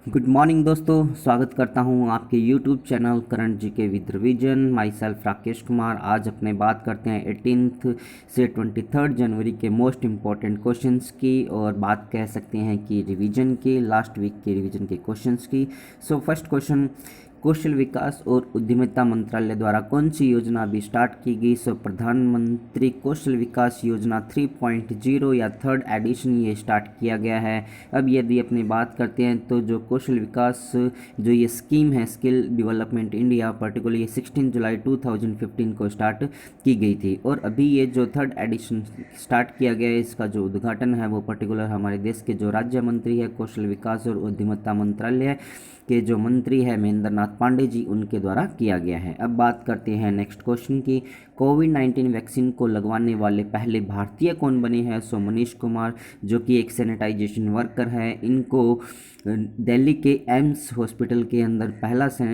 Good morning दोस्तों, स्वागत करता हूं आपके यूट्यूब चैनल करंट जी के with revision. My self Rakesh Kumar. आज अपने बात करते हैं 18 से 23 जनवरी के मोस्ट इम्पॉर्टेंट क्वेश्चंस की, और बात कह सकते हैं कि रिवीजन की, लास्ट वीक के रिवीजन के क्वेश्चंस की। सो फर्स्ट क्वेश्चन, कौशल विकास और उद्यमिता मंत्रालय द्वारा कौन सी योजना अभी स्टार्ट की गई? सो प्रधानमंत्री कौशल विकास योजना 3.0 या थर्ड एडिशन ये स्टार्ट किया गया है। अब यदि अपनी बात करते हैं तो जो कौशल विकास जो ये स्कीम है, स्किल डेवलपमेंट इंडिया, पर्टिकुलरली 16 जुलाई 2015 को स्टार्ट की गई थी, और अभी ये जो थर्ड एडिशन स्टार्ट किया गया है, इसका जो उद्घाटन है वो पर्टिकुलर हमारे देश के जो राज्य मंत्री है कौशल विकास और उद्यमिता मंत्रालय के जो मंत्री है महेंद्र नाथ पांडे जी, उनके द्वारा किया गया है। अब बात करते हैं नेक्स्ट क्वेश्चन की, कोविड-19 वैक्सीन को लगवाने वाले पहले भारतीय कौन बने हैं? सो मनीष कुमार, जो कि एक सैनिटाइजेशन वर्कर है, इनको दिल्ली के एम्स हॉस्पिटल के अंदर पहला से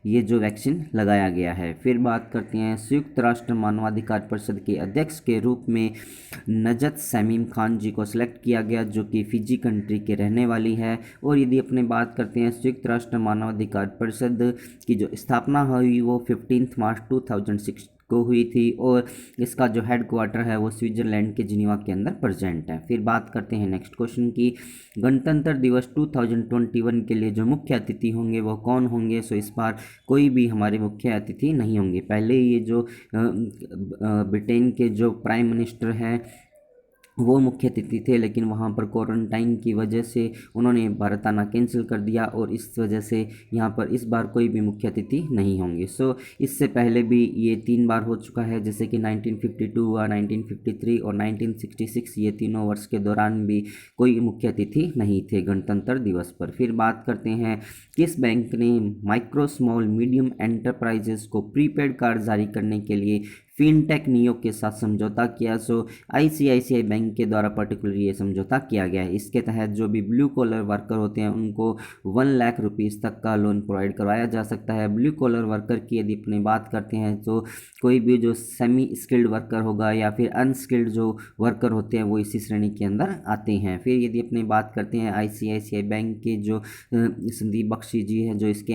ये जो वैक्सीन लगाया गया है। फिर बात करते हैं, संयुक्त राष्ट्र मानवाधिकार परिषद के अध्यक्ष के रूप में नजत शमीम खान जी को सिलेक्ट किया गया, जो कि फिजी कंट्री के रहने वाली है। और यदि अपने बात करते हैं, संयुक्त राष्ट्र मानवाधिकार परिषद की जो स्थापना हुई वो 15 मार्च 2006 को हुई थी, और इसका जो हेड क्वार्टर है वो स्विट्जरलैंड के जिनीवा के अंदर प्रेजेंट है। फिर बात करते हैं नेक्स्ट क्वेश्चन की, गणतंत्र दिवस 2021 के लिए जो मुख्य अतिथि होंगे वो कौन होंगे? सो इस बार कोई भी हमारे मुख्य अतिथि नहीं होंगे। पहले ये जो ब्रिटेन के जो प्राइम मिनिस्टर हैं वो मुख्य अतिथि थे, लेकिन वहाँ पर क्वारंटाइन की वजह से उन्होंने भारत आना कैंसिल कर दिया, और इस वजह से यहाँ पर इस बार कोई भी मुख्य अतिथि नहीं होंगे। सो इससे पहले भी ये 3 बार हो चुका है, जैसे कि 1952 हुआ, 1953 और 1966, ये तीनों वर्ष के दौरान भी कोई मुख्य अतिथि नहीं थे गणतंत्र दिवस पर। फिर बात करते हैं, किस बैंक ने माइक्रो स्मॉल मीडियम एंटरप्राइजेस को प्रीपेड कार्ड जारी करने के लिए फिनटेक नियो के साथ समझौता किया? सो आईसीआईसीआई बैंक के द्वारा पर्टिकुलर ये समझौता किया गया है। इसके तहत जो भी ब्लू कॉलर वर्कर होते हैं उनको 1 लाख रुपीज़ तक का लोन प्रोवाइड करवाया जा सकता है। ब्लू कॉलर वर्कर की यदि अपनी बात करते हैं तो कोई भी जो सेमी स्किल्ड वर्कर होगा या फिर अनस्किल्ड जो वर्कर होते हैं वो इसी श्रेणी के अंदर आते हैं। फिर यदि अपनी बात करते हैं, आईसीआईसीआई बैंक के जो संदीप बख्शी जी हैं, जो इसके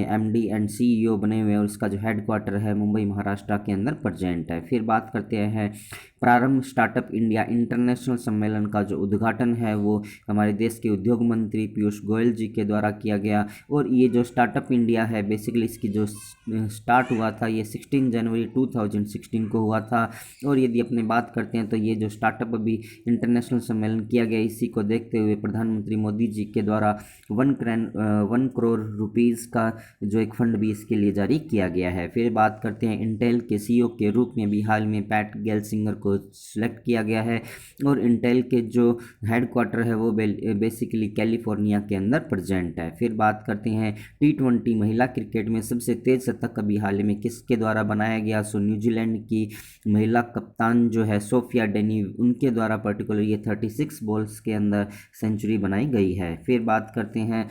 एमडी एंड सीईओ बने हुए हैं, और इसका जो हेड क्वार्टर है मुंबई महाराष्ट्र के अंदर प्रेजेंट है। फिर बात करते हैं, प्रारंभ स्टार्टअप इंडिया इंटरनेशनल सम्मेलन का जो उद्घाटन है वो हमारे देश के उद्योग मंत्री पीयूष गोयल जी के द्वारा किया गया। और ये जो स्टार्टअप इंडिया है, बेसिकली इसकी जो स्टार्ट हुआ था ये 16 जनवरी 2016 को हुआ था। और यदि अपने बात करते हैं तो ये जो स्टार्टअप अभी इंटरनेशनल सम्मेलन किया गया, इसी को देखते हुए प्रधानमंत्री मोदी जी के द्वारा 1 करोड़ रुपीज़ का जो एक फंड भी इसके लिए जारी किया गया है। फिर बात करते हैं, इंटेल के सीईओ के रूप में भी हाल में पैट गेल्सिंगर को सिलेक्ट किया गया है, और इंटेल के जो हेड क्वार्टर है वो बेसिकली कैलिफोर्निया के अंदर प्रेजेंट है। फिर बात करते हैं, T20 महिला क्रिकेट में सबसे तेज शतक अभी हाल में किसके द्वारा बनाया गया? सो न्यूजीलैंड की महिला कप्तान जो है सोफिया डेनी, उनके द्वारा पर्टिकुलर ये 36 बॉल्स के अंदर सेंचुरी बनाई गई है। फिर बात करते हैं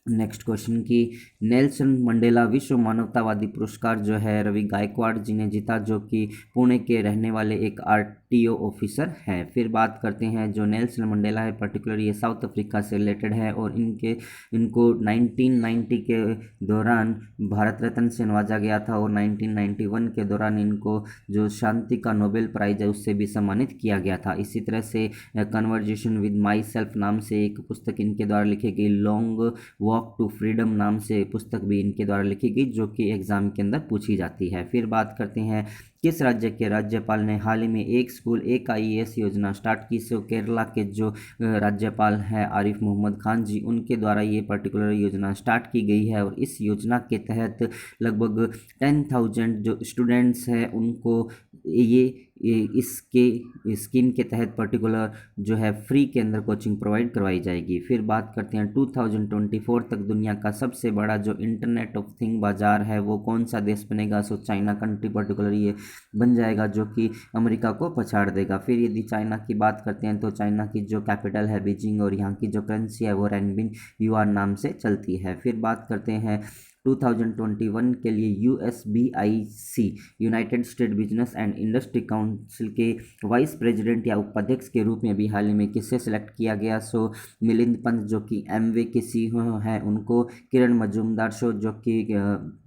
नेक्स्ट क्वेश्चन की, नेल्सन मंडेला विश्व मानवतावादी पुरस्कार जो है रवि गायकवाड़ जी ने जीता, जो कि पुणे के रहने वाले एक आरटीओ ऑफिसर हैं। फिर बात करते हैं, जो नेल्सन मंडेला है पर्टिकुलर ये साउथ अफ्रीका से रिलेटेड है, और इनको 1990 के दौरान भारत रत्न से नवाजा गया था, और 1991 के दौरान इनको जो शांति का नोबेल प्राइज है उससे भी सम्मानित किया गया था। इसी तरह से कन्वर्जेशन विद माई सेल्फ नाम से एक पुस्तक इनके द्वारा लिखी गई, लॉन्ग वॉक टू फ्रीडम नाम से पुस्तक भी इनके द्वारा लिखी गई, जो कि एग्जाम के अंदर पूछी जाती है। फिर बात करते हैं, किस राज्य के राज्यपाल ने हाल ही में एक स्कूल एक आईएएस योजना स्टार्ट की? सो केरला के जो राज्यपाल हैं आरिफ मोहम्मद खान जी, उनके द्वारा ये पर्टिकुलर योजना स्टार्ट की गई है, और इस योजना के तहत लगभग 10,000 जो स्टूडेंट्स हैं उनको इसके स्कीम के तहत पर्टिकुलर जो है फ्री के अंदर कोचिंग प्रोवाइड करवाई जाएगी। फिर बात करते हैं, 2024 तक दुनिया का सबसे बड़ा जो इंटरनेट ऑफ थिंग बाजार है वो कौन सा देश बनेगा? सो चाइना कंट्री पर्टिकुलर ये बन जाएगा, जो कि अमेरिका को पछाड़ देगा। फिर यदि चाइना की बात करते हैं तो चाइना की जो कैपिटल है बीजिंग, और यहाँ की जो करेंसी है वो रेनबिन युआन नाम से चलती है। फिर बात करते हैं, 2021 के लिए USBIC United estate business and industry council के वाइस प्रेसिडेंट या उपाध्यक्ष के रूप में भी हाल ही में किससे सिलेक्ट किया गया? सो मिलिंद पंत जो कि एमवे के CEO हैं उनको, किरण मजूमदार शो जो कि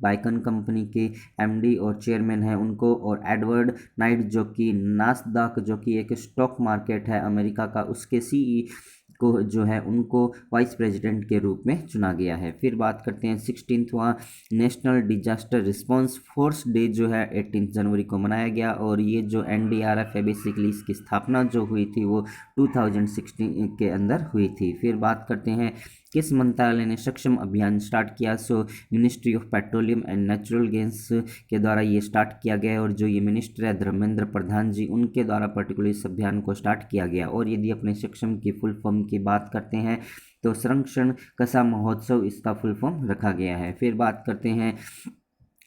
बाइकन कंपनी के MD और चेयरमैन हैं उनको, और एडवर्ड नाइट जो कि नास्दाक जो कि एक स्टॉक मार्केट है अमेरिका का उसके CEO को जो है उनको वाइस प्रेसिडेंट के रूप में चुना गया है। फिर बात करते हैं 16वां national disaster response force day जो है 18 जनवरी को मनाया गया, और ये जो NDRF है बेसिकली इसकी स्थापना जो हुई थी वो 2016 के अंदर हुई थी। फिर बात करते हैं किस मंत्रालय ने सक्षम अभियान स्टार्ट किया? सो ministry of petroleum and natural gas के द्वारा ये स्टार्ट किया गया है, और जो ये मिनिस्टर है धर्मेंद्र प्रधान जी उनके द्वारा पर्टिकुलर इस अभियान को स्टार्ट किया गया। और यदि अपने सक्षम की फुल फॉर्म की बात करते हैं तो संरक्षण कसा महोत्सव इसका फुल फॉर्म रखा गया है। फिर बात करते हैं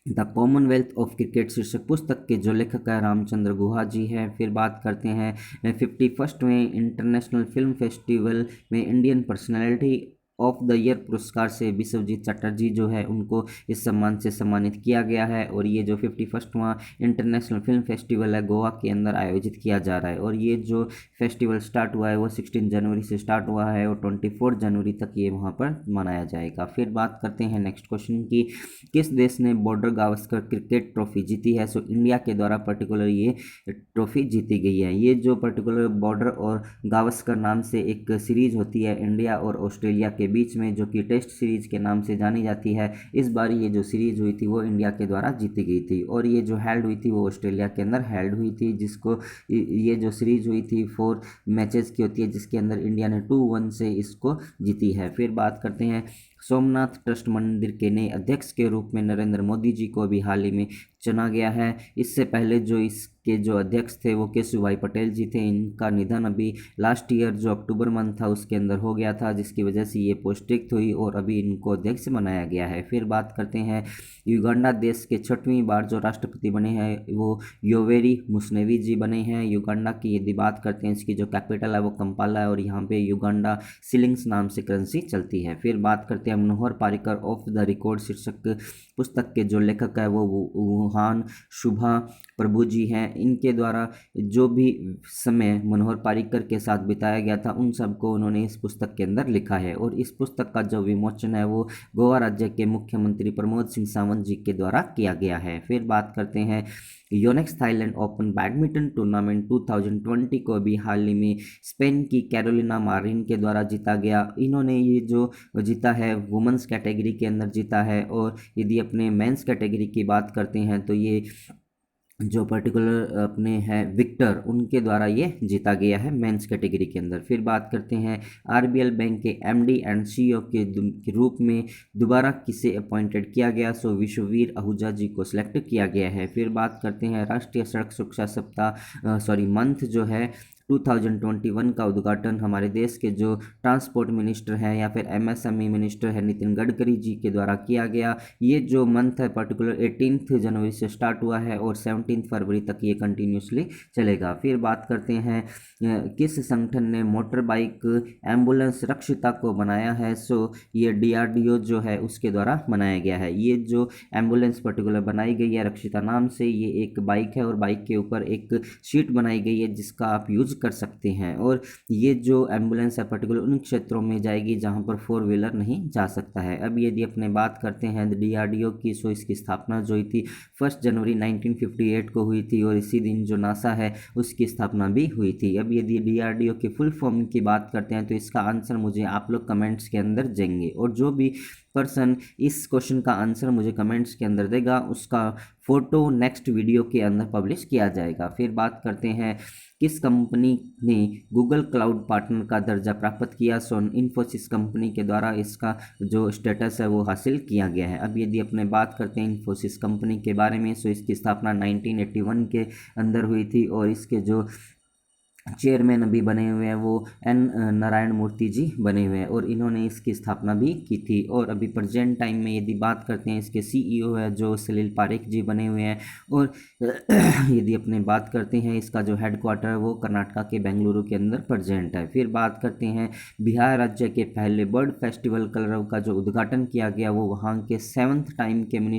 द कॉमनवेल्थ ऑफ क्रिकेट शीर्षक पुस्तक के जो लेखक है रामचंद्र गुहा जी हैं। फिर बात करते हैं 51वें इंटरनेशनल फिल्म फेस्टिवल में Indian personality of the year पुरस्कार से विश्वजीत चटर्जी जो है उनको इस सम्मान से सम्मानित किया गया है, और ये जो 51वां इंटरनेशनल फिल्म फेस्टिवल है गोवा के अंदर आयोजित किया जा रहा है, और ये जो फेस्टिवल स्टार्ट हुआ है वो 16 जनवरी से स्टार्ट हुआ है और 24 जनवरी तक ये वहाँ पर मनाया जाएगा। फिर बात करते हैं नेक्स्ट क्वेश्चन की, किस देश ने बॉर्डर गावस्कर क्रिकेट ट्रॉफी जीती है? सो इंडिया के द्वारा पर्टिकुलर ये ट्रॉफी जीती गई है। ये जो पर्टिकुलर बॉर्डर और गावस्कर नाम से एक सीरीज होती है इंडिया और ऑस्ट्रेलिया के बीच में जो कि टेस्ट सीरीज के नाम से जानी जाती है, इस बार ये जो सीरीज हुई थी वो इंडिया के द्वारा जीती गई थी, और ये जो हेल्ड हुई थी वो ऑस्ट्रेलिया के अंदर हेल्ड हुई थी, जिसको ये जो सीरीज हुई थी 4 मैचेस की होती है जिसके अंदर इंडिया ने 2-1 से इसको जीती है। फिर बात करते हैं सोमनाथ ट्रस्ट मंदिर के नए अध्यक्ष के रूप में नरेंद्र मोदी जी को अभी हाल ही में चुना गया है। इससे पहले जो इसके जो अध्यक्ष थे वो केशुभाई पटेल जी थे, इनका निधन अभी लास्ट ईयर जो अक्टूबर मंथ था उसके अंदर हो गया था, जिसकी वजह से ये पोस्ट रिक्त हुई और अभी इनको अध्यक्ष बनाया गया है। फिर बात करते हैं युगांडा देश के 6वीं बार जो राष्ट्रपति बने हैं वो योवेरी मुसेवेनी जी बने हैं। युगांडा की यदि बात करते हैं इसकी जो कैपिटल है वो कंपाला है, और यहाँ पे युगांडा सिलिंग्स नाम से करेंसी चलती है। फिर बात करते हैं मनोहर पारिकर ऑफ द रिकॉर्ड शीर्षक पुस्तक के जो लेखक है वो वुहान शुभा प्रभु जी हैं। इनके द्वारा जो भी समय मनोहर पारिकर के साथ बिताया गया था उन सबको उन्होंने इस पुस्तक के अंदर लिखा है, और इस पुस्तक का जो विमोचन है वो गोवा राज्य के मुख्यमंत्री प्रमोद सिंह सावंत जी के द्वारा किया गया है। फिर बात करते हैं Yonex Thailand open badminton tournament 2020 को अभी हाल ही में स्पेन की कैरोलिना मारिन के द्वारा जीता गया। इन्होंने ये जो जीता है वुमेंस कैटेगरी के अंदर जीता है, और यदि अपने मेंस कैटेगरी की बात करते हैं तो ये जो पर्टिकुलर अपने हैं विक्टर उनके द्वारा ये जीता गया है मेंस कैटेगरी के अंदर। फिर बात करते हैं RBL बैंक के MD एंड CEO के रूप में दोबारा किसे अपॉइंटेड किया गया? सो विश्ववीर आहूजा जी को सिलेक्ट किया गया है। फिर बात करते हैं राष्ट्रीय सड़क सुरक्षा सप्ताह मंथ जो है 2021 का उद्घाटन हमारे देश के जो ट्रांसपोर्ट मिनिस्टर हैं या फिर MSME मिनिस्टर है नितिन गडकरी जी के द्वारा किया गया। ये जो मंथ है पर्टिकुलर 18 जनवरी से स्टार्ट हुआ है और 17 फरवरी तक ये कंटिन्यूसली चलेगा। फिर बात करते हैं किस संगठन ने मोटर बाइक एम्बुलेंस रक्षिता को बनाया है? सो ये DRDO जो है उसके द्वारा बनाया गया है। ये जो एम्बुलेंस पर्टिकुलर बनाई गई है रक्षिता नाम से, ये एक बाइक है और बाइक के ऊपर एक सीट बनाई गई है जिसका आप यूज कर सकते हैं, और ये जो एम्बुलेंस है पर्टिकुलर उन क्षेत्रों में जाएगी जहां पर 4 व्हीलर नहीं जा सकता है। अब यदि अपने बात करते हैं DRDO की, सो इसकी स्थापना जो हुई थी 1 जनवरी 1958 को हुई थी, और इसी दिन जो नासा है उसकी स्थापना भी हुई थी। अब यदि DRDO की फुल फॉर्म की बात करते हैं तो इसका आंसर मुझे आप लोग कमेंट्स के अंदर देंगे, और जो भी पर्सन इस क्वेश्चन का आंसर मुझे कमेंट्स के अंदर देगा उसका फोटो नेक्स्ट वीडियो के अंदर पब्लिश किया जाएगा। फिर बात करते हैं किस कंपनी ने गूगल क्लाउड पार्टनर का दर्जा प्राप्त किया? सो इन्फोसिस कंपनी के द्वारा इसका जो स्टेटस है वो हासिल किया गया है। अब यदि अपने बात करते हैं इन्फोसिस कंपनी के बारे में, सो इसकी स्थापना 1981 के अंदर हुई थी, और इसके जो चेयरमैन अभी बने हुए हैं वो एन नारायण मूर्ति जी बने हुए हैं और इन्होंने इसकी स्थापना भी की थी। और अभी प्रेजेंट टाइम में यदि बात करते हैं इसके सीईओ है जो सलील पारेख जी बने हुए हैं। और यदि अपने बात करते हैं इसका जो हेडक्वार्टर है वो कर्नाटका के बेंगलुरु के अंदर प्रेजेंट है। फिर बात करते हैं बिहार राज्य के पहले बर्ड फेस्टिवल कलरव का जो उद्घाटन किया गया वो वहाँ के 7th टाइम के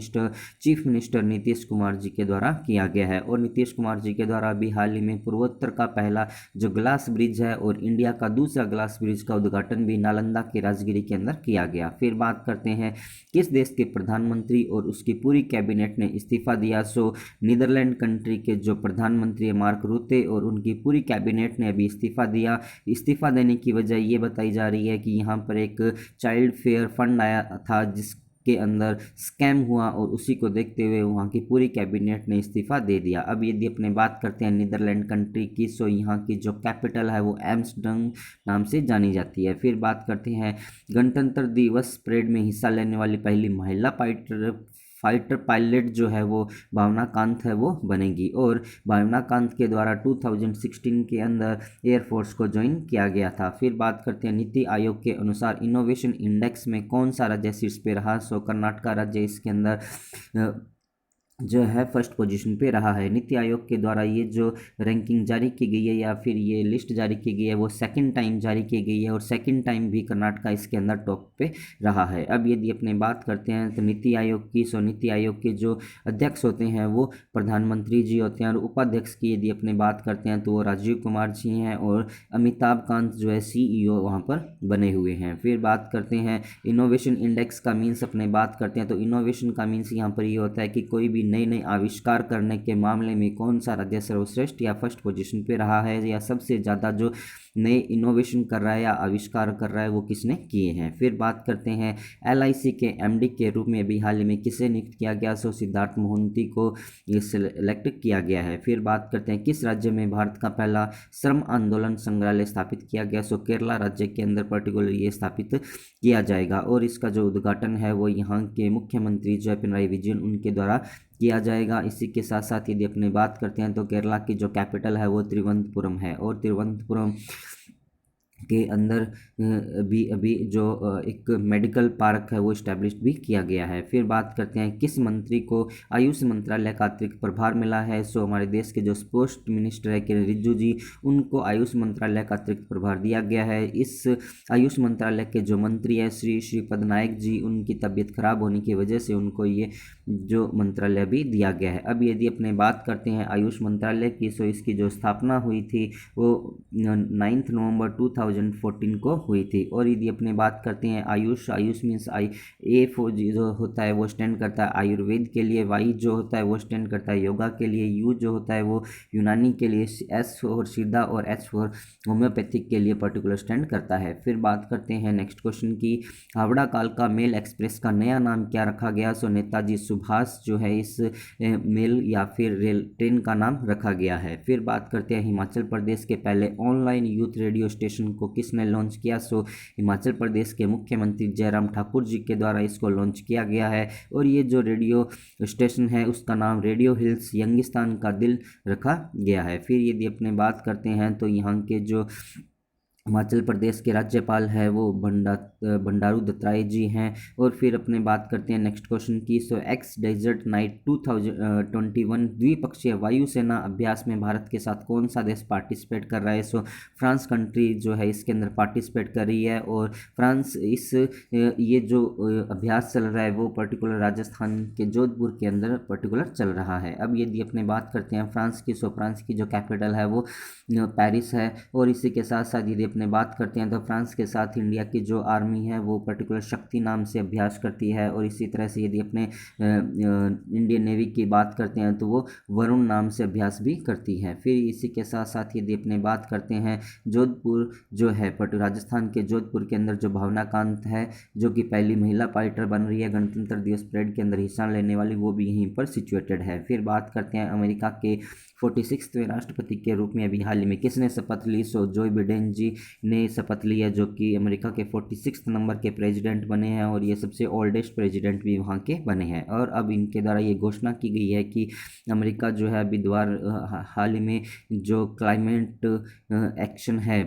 चीफ मिनिस्टर नीतीश कुमार जी के द्वारा किया गया है। और नीतीश कुमार जी के द्वारा अभी हाल ही में पूर्वोत्तर का पहला जो ग्लास ब्रिज है और इंडिया का दूसरा ग्लास ब्रिज का उद्घाटन भी नालंदा के राजगिरी के अंदर किया गया। फिर बात करते हैं किस देश के प्रधानमंत्री और उसकी पूरी कैबिनेट ने इस्तीफा दिया। सो नीदरलैंड कंट्री के जो प्रधानमंत्री मार्क रूते और उनकी पूरी कैबिनेट ने अभी इस्तीफा दिया। इस्तीफा देने की वजह ये बताई जा रही है कि यहाँ पर एक चाइल्ड फेयर फंड आया था जिस के अंदर स्कैम हुआ और उसी को देखते हुए वहाँ की पूरी कैबिनेट ने इस्तीफा दे दिया। अब यदि अपने बात करते हैं नीदरलैंड कंट्री की, सो यहाँ की जो कैपिटल है वो एम्स्टर्डम नाम से जानी जाती है। फिर बात करते हैं गणतंत्र दिवस परेड में हिस्सा लेने वाली पहली महिला फाइटर पायलट जो है वो भावना कांत है वो बनेगी। और भावना कांत के द्वारा 2016 के अंदर एयरफोर्स को ज्वाइन किया गया था। फिर बात करते हैं नीति आयोग के अनुसार इनोवेशन इंडेक्स में कौन सा राज्य शीर्ष पे रहा। सो कर्नाटका राज्य इसके अंदर जो है फर्स्ट पोजीशन पे रहा है। नीति आयोग के द्वारा ये जो रैंकिंग जारी की गई है या फिर ये लिस्ट जारी की गई है वो सेकंड टाइम जारी की गई है और सेकंड टाइम भी कर्नाटका इसके अंदर टॉप पे रहा है। अब यदि अपने बात करते हैं तो नीति आयोग की, सो नीति आयोग के जो अध्यक्ष होते हैं वो प्रधानमंत्री जी होते हैं और उपाध्यक्ष की यदि अपने बात करते हैं तो वो राजीव कुमार जी हैं और अमिताभ कांत जो है सीईओ वहाँ पर बने हुए हैं। फिर बात करते हैं इनोवेशन इंडेक्स का मीन्स अपने बात करते हैं तो इनोवेशन का मीन्स यहाँ पर ये होता है कि कोई भी नए नए आविष्कार करने के मामले में कौन सा राज्य सर्वश्रेष्ठ या फर्स्ट पोजीशन पे रहा है या सबसे ज़्यादा जो नए इनोवेशन कर रहा है या आविष्कार कर रहा है वो किसने किए हैं। फिर बात करते हैं एलआईसी के एमडी के रूप में अभी हाल ही में किसे नियुक्त किया गया। सो सिद्धार्थ मोहंती को ये सिलेक्ट किया गया है। फिर बात करते हैं किस राज्य में भारत का पहला श्रम आंदोलन संग्रहालय स्थापित किया गया। सो केरला राज्य के अंदर पर्टिकुलर ये स्थापित किया जाएगा और इसका जो उद्घाटन है वो यहाँ के मुख्यमंत्री जो पिनराई विजयन उनके द्वारा किया जाएगा। इसी के साथ साथ यदि अपने बात करते हैं तो केरला की जो कैपिटल है वो तिरुवनंतपुरम है और तिरुवनंतपुरम के अंदर अभी जो एक मेडिकल पार्क है वो इस्टेब्लिश भी किया गया है। फिर बात करते हैं किस मंत्री को आयुष मंत्रालय का अतिरिक्त प्रभार मिला है। सो हमारे देश के जो स्पोर्ट्स मिनिस्टर है किरेन रिजिजू जी उनको आयुष मंत्रालय का अतिरिक्त प्रभार दिया गया है। इस आयुष मंत्रालय के जो मंत्री है श्री श्रीपद नायक जी उनकी तबीयत खराब होने की वजह से उनको ये जो मंत्रालय भी दिया गया है। अब यदि अपने बात करते हैं आयुष मंत्रालय की, सो इसकी जो स्थापना हुई थी वो 9 नवंबर 2014 को हुई थी। और यदि अपने बात करते हैं आयुष मीन्स ए फॉर जो होता है वो स्टैंड करता है आयुर्वेद के लिए, वाई जो होता है वो स्टैंड करता है योगा के लिए, यू जो होता है वो यूनानी के लिए, एस फॉर सिद्धा और एच फॉर होम्योपैथिक के लिए पर्टिकुलर स्टैंड करता है। फिर बात करते हैं नेक्स्ट क्वेश्चन की हावड़ा कालका मेल एक्सप्रेस का नया नाम क्या रखा गया। सो नेताजी सुभाष जो है इस मेल या फिर रेल ट्रेन का नाम रखा गया है। फिर बात करते हैं हिमाचल प्रदेश के पहले ऑनलाइन यूथ रेडियो स्टेशन को किसने लॉन्च किया। सो हिमाचल प्रदेश के मुख्यमंत्री जयराम ठाकुर जी के द्वारा इसको लॉन्च किया गया है और ये जो रेडियो स्टेशन है उसका नाम रेडियो हिल्स यंगिस्तान का दिल रखा गया है। फिर यदि अपने बात करते हैं तो यहाँ के जो हिमाचल प्रदेश के राज्यपाल है वो बंडारू दत्तात्रेय जी हैं। और फिर अपने बात करते हैं नेक्स्ट क्वेश्चन की, सो एक्स डेजर्ट नाइट 2021 द्विपक्षीय वायुसेना अभ्यास में भारत के साथ कौन सा देश पार्टिसिपेट कर रहा है। सो फ्रांस कंट्री जो है इसके अंदर पार्टिसिपेट कर रही है और फ्रांस इस ये जो अभ्यास चल रहा है वो पर्टिकुलर राजस्थान के जोधपुर के अंदर पर्टिकुलर चल रहा है। अब यदि अपने बात करते हैं फ्रांस की, सो फ्रांस की जो कैपिटल है वो पेरिस है। और इसी के साथ साथ यदि अपने बात करते हैं तो फ्रांस के साथ इंडिया की जो आर्मी है वो पर्टिकुलर शक्ति नाम से अभ्यास करती है। और इसी तरह से यदि अपने इंडियन नेवी की बात करते हैं तो वो वरुण नाम से अभ्यास भी करती है। फिर इसी के साथ साथ यदि अपने बात करते हैं जोधपुर जो है राजस्थान के जोधपुर के अंदर जो भावना कांत है जो कि पहली महिला फाइटर बन रही है गणतंत्र दिवस परेड के अंदर हिस्सा लेने वाली, वो भी यहीं पर सिचुएटेड है। फिर बात करते हैं अमेरिका के 46वें राष्ट्रपति के रूप में अभी हाल ही में किसने शपथ ली। सो जो बाइडेन जी ने शपथ लिया, जो कि अमेरिका के 46 नंबर के प्रेसिडेंट बने हैं और ये सबसे ओल्डेस्ट प्रेसिडेंट भी वहाँ के बने हैं। और अब इनके द्वारा ये घोषणा की गई है कि अमेरिका जो है अभी हाल ही में जो क्लाइमेट एक्शन है,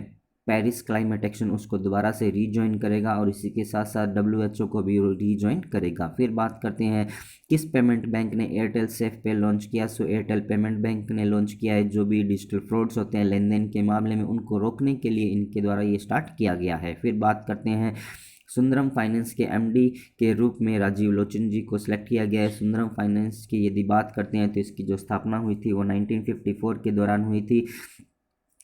पेरिस क्लाइमेट एक्शन, उसको दोबारा से रीजॉइन करेगा और इसी के साथ साथ WHO को भी रीजॉइन करेगा। फिर बात करते हैं किस पेमेंट बैंक ने एयरटेल सेफ पे लॉन्च किया। सो एयरटेल पेमेंट बैंक ने लॉन्च किया है। जो भी डिजिटल फ्रॉड्स होते हैं लेन देन के मामले में, उनको रोकने के लिए इनके द्वारा ये स्टार्ट किया गया है। फिर बात करते हैं सुंदरम फाइनेंस के MD के रूप में राजीव लोचन जी को सिलेक्ट किया गया है। सुंदरम फाइनेंस की यदि बात करते हैं तो इसकी जो स्थापना हुई थी वो 1954 के दौरान हुई थी।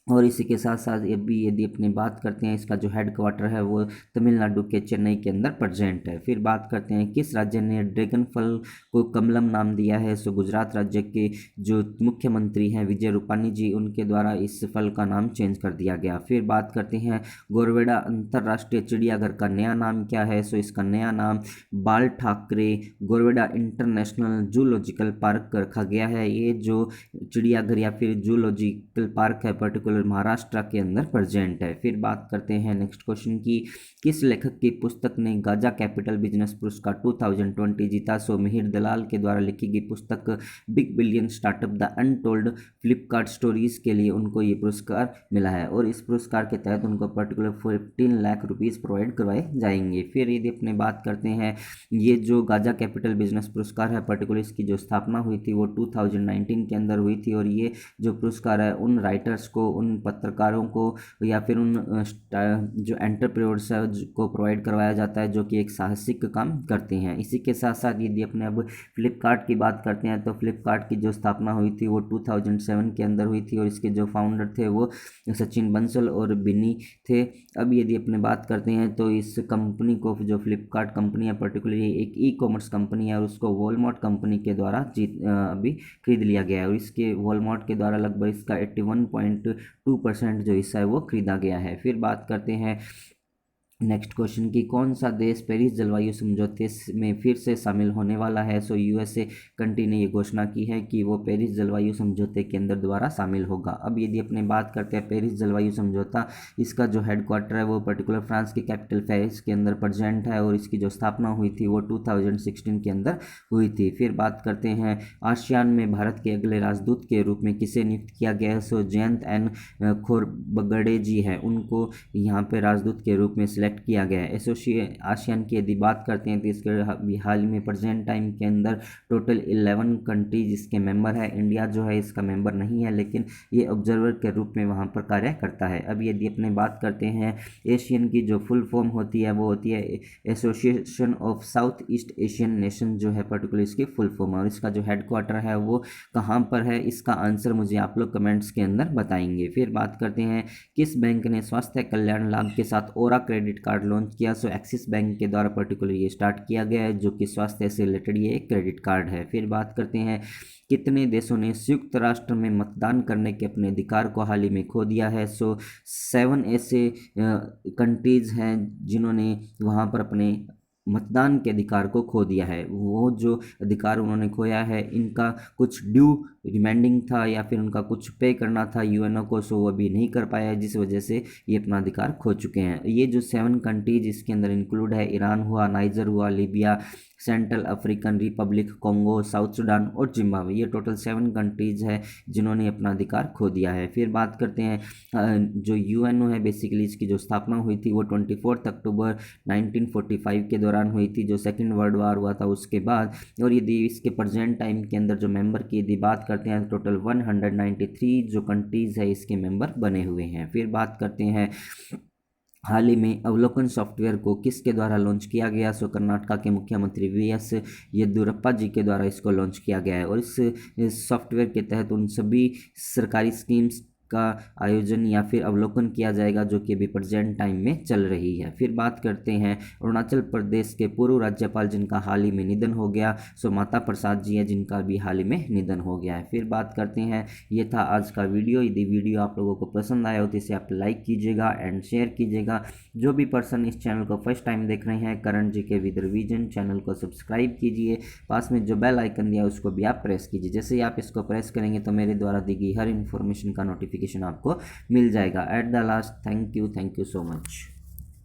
और इसी के साथ साथ अभी यदि अपनी बात करते हैं, इसका जो हेड क्वार्टर है वो तमिलनाडु के चेन्नई के अंदर प्रेजेंट है। फिर बात करते हैं किस राज्य ने ड्रैगन फल को कमलम नाम दिया है। सो गुजरात राज्य के जो मुख्यमंत्री हैं विजय रूपानी जी, उनके द्वारा इस फल का नाम चेंज कर दिया गया। फिर बात करते हैं गोरवेड़ा अंतर्राष्ट्रीय चिड़ियाघर का नया नाम क्या है। सो इसका नया नाम बाल ठाकरे गोरवेड़ा इंटरनेशनल जूलॉजिकल पार्क रखा गया है। ये जो चिड़ियाघर या फिर जूलॉजिकल पार्क है पर्टिकुलर महाराष्ट्र के अंदर प्रेजेंट है। फिर बात करते हैं नेक्स्ट क्वेश्चन की, किस लेखक की पुस्तक ने गाजा कैपिटल बिजनेस पुरस्कार 2020 जीता। सो मिहिर दलाल के द्वारा लिखी गई पुस्तक big billion startup the untold Flipkart stories के लिए उनको ये पुरस्कार मिला है और इस पुरस्कार के तहत उनको पर्टिकुलर 15 लाख रुपीज़ प्रोवाइड करवाए जाएंगे। फिर यदि अपने बात करते हैं, ये जो गाजा कैपिटल बिजनेस पुरस्कार है पर्टिकुलर इसकी जो स्थापना हुई थी वो 2019 के अंदर हुई थी और ये जो पुरस्कार है उन राइटर्स को, उन पत्रकारों को या फिर उन जो एंटरप्रेन्योर्स है को प्रोवाइड करवाया जाता है जो कि एक साहसिक काम करते हैं। इसी के साथ साथ यदि अपने अब फ्लिपकार्ट की बात करते हैं तो फ्लिपकार्ट की जो स्थापना हुई थी वो 2007 के अंदर हुई थी और इसके जो फाउंडर थे वो सचिन बंसल और बिन्नी थे। अब यदि अपने बात करते हैं तो इस कंपनी को, जो फ्लिपकार्ट कंपनी है पर्टिकुलरली एक ई-कॉमर्स कंपनी है और उसको वॉलमार्ट कंपनी के द्वारा अभी खरीद लिया गया है और इसके वॉलमार्ट के द्वारा लगभग इसका 81.2% जो हिस्सा है वो खरीदा गया है। फिर बात करते हैं नेक्स्ट क्वेश्चन की, कौन सा देश पेरिस जलवायु समझौते में फिर से शामिल होने वाला है। सो USA कंट्री ने ये घोषणा की है कि वो पेरिस जलवायु समझौते के अंदर दोबारा शामिल होगा। अब यदि अपने बात करते हैं पेरिस जलवायु समझौता, इसका जो हेड क्वार्टर है वो पर्टिकुलर फ्रांस की कैपिटल पेरिस के अंदर प्रेजेंट है और इसकी जो स्थापना हुई थी वो 2016 के अंदर हुई थी। फिर बात करते हैं आसियान में भारत के अगले राजदूत के रूप में किसे नियुक्त किया गया है। सो जयंत एन खोरबगड़े जी हैं, उनको यहाँ पे राजदूत के रूप में सिलेक्ट किया गया है। एसोसिएट आसियान की यदि बात करते हैं तो इसके हाल में प्रेजेंट टाइम के अंदर टोटल 11 कंट्रीज इसके मेंबर है। इंडिया जो है इसका मेंबर नहीं है लेकिन ये ऑब्जर्वर के रूप में वहाँ पर कार्य करता है। अब यदि अपने बात करते हैं एशियन की जो फुल फॉर्म होती है वो होती है association of south east Asian nation, जो है पर्टिकुलर इसकी फुल फॉर्म और इसका जो हेड क्वार्टर है वो कहाँ पर है, इसका आंसर मुझे आप लोग कमेंट्स के अंदर बताएंगे। फिर बात करते हैं किस बैंक ने स्वास्थ्य कल्याण लाभ के साथ ओरा क्रेडिट कार्ड लॉन्च किया। सो एक्सिस बैंक के द्वारा पर्टिकुलर ये स्टार्ट किया गया है जो कि स्वास्थ्य से रिलेटेड ये एक क्रेडिट कार्ड है। फिर बात करते हैं कितने देशों ने संयुक्त राष्ट्र में मतदान करने के अपने अधिकार को हाल ही में खो दिया है। सो 7 ऐसे कंट्रीज हैं जिन्होंने वहाँ पर अपने मतदान के अधिकार को खो दिया है। वो जो अधिकार उन्होंने खोया है इनका कुछ ड्यू रिमाइंडिंग था या फिर उनका कुछ पे करना था UNO को, सो वो अभी नहीं कर पाया है जिस वजह से ये अपना अधिकार खो चुके हैं। ये जो 7 कंट्रीज इसके अंदर इंक्लूड है, ईरान हुआ, नाइजर हुआ, Libya, central African Republic, Congo, south Sudan और जिम्बाब्वे। ये टोटल 7 कंट्रीज है जिन्होंने अपना अधिकार खो दिया है। फिर बात करते हैं जो UNO है बेसिकली इसकी जो स्थापना हुई थी वो 24 अक्टूबर 1945 के दौरान हुई थी, जो सेकेंड वर्ल्ड वार हुआ था उसके बाद। और यदि इसके प्रेजेंट टाइम के अंदर जो मेंबर की यदि बात करते हैं टोटल 193 जो कंट्रीज है इसके मेंबर बने हुए हैं। फिर बात करते हैं हाल ही में अवलोकन सॉफ्टवेयर को किसके द्वारा लॉन्च किया गया। सो कर्नाटका के मुख्यमंत्री VS येदियुरप्पा जी के द्वारा इसको लॉन्च किया गया है और इस सॉफ्टवेयर के तहत उन सभी सरकारी स्कीम्स का आयोजन या फिर अवलोकन किया जाएगा जो कि अभी प्रेजेंट टाइम में चल रही है। फिर बात करते हैं अरुणाचल प्रदेश के पूर्व राज्यपाल जिनका हाल ही में निधन हो गया। सो माता प्रसाद जी है जिनका भी हाल ही में निधन हो गया है। फिर बात करते हैं, ये था आज का वीडियो। यदि वीडियो आप लोगों को पसंद आया हो तो इसे आप लाइक कीजिएगा एंड शेयर कीजिएगा। जो भी पर्सन इस चैनल को फर्स्ट टाइम देख रहे हैं करण GK विद रिवीजन चैनल को सब्सक्राइब कीजिए। पास में जो बेल आइकन दिया है उसको भी आप प्रेस कीजिए। जैसे ही आप इसको प्रेस करेंगे तो मेरे द्वारा दी गई हर इन्फॉर्मेशन का नोटिफिकेशन नोटिफिकेशन आपको मिल जाएगा। At the last, thank you so much.